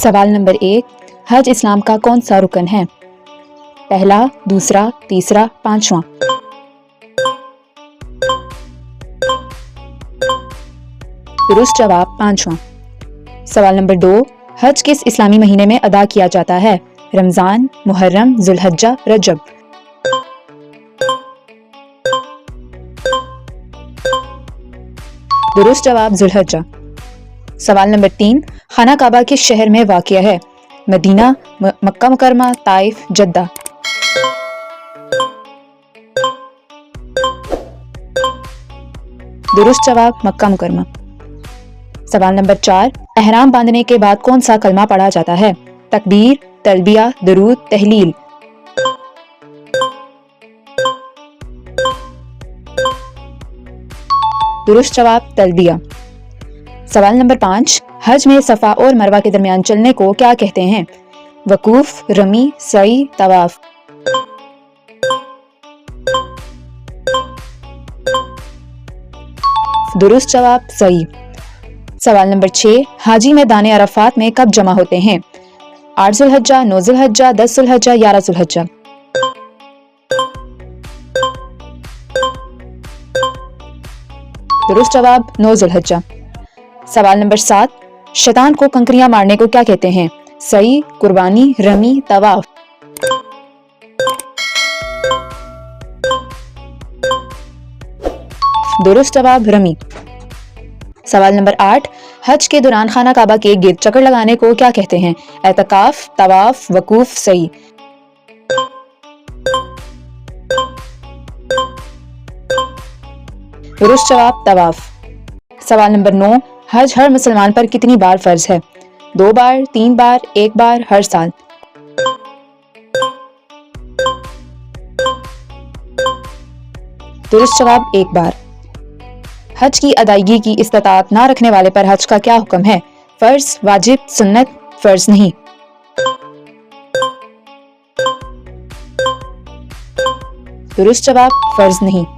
سوال نمبر 1، حج اسلام کا کون سا رکن ہے؟ پہلا، دوسرا، تیسرا، پانچواں؟ درست جواب پانچواں۔ سوال نمبر 2، حج کس اسلامی مہینے میں ادا کیا جاتا ہے؟ رمضان، محرم، ذوالحجہ، رجب؟ درست جواب ذوالحجہ۔ سوال نمبر 3، خانہ کعبہ کس شہر میں واقع ہے؟ مدینہ، مکہ مکرمہ، طائف، جدہ؟ درست جواب مکہ مکرمہ۔ سوال نمبر 4، احرام باندھنے کے بعد کون سا کلمہ پڑھا جاتا ہے؟ تکبیر، تلبیہ، درود، تہلیل؟ درست جواب تلبیہ۔ سوال نمبر 5، حج میں صفا اور مروہ کے درمیان چلنے کو کیا کہتے ہیں؟ وقوف، رمی، سعی، طواف؟ درست جواب سعی۔ سوال نمبر 6، حاجی میدان عرفات میں کب جمع ہوتے ہیں؟ 8 ذوالحجہ، 9 ذوالحجہ، 10 ذوالحجہ، 11 ذوالحجہ؟ درست جواب 9 ذوالحجہ۔ سوال نمبر 7، شیطان کو کنکریاں مارنے کو کیا کہتے ہیں؟ سعی، قربانی، رمی، طواف؟ درست جواب رمی۔ سوال نمبر 8، حج کے دوران خانہ کعبہ کے گرد چکر لگانے کو کیا کہتے ہیں؟ اعتکاف، طواف، وقوف، سعی؟ درست جواب طواف۔ سوال نمبر 9، حج ہر مسلمان پر کتنی بار فرض ہے؟ 2 بار، 3 بار، 1 بار، ہر سال؟ درست جواب 1 بار۔ حج کی ادائیگی کی استطاعت نہ رکھنے والے پر حج کا کیا حکم ہے؟ فرض، واجب، سنت، فرض نہیں؟ درست جواب فرض نہیں۔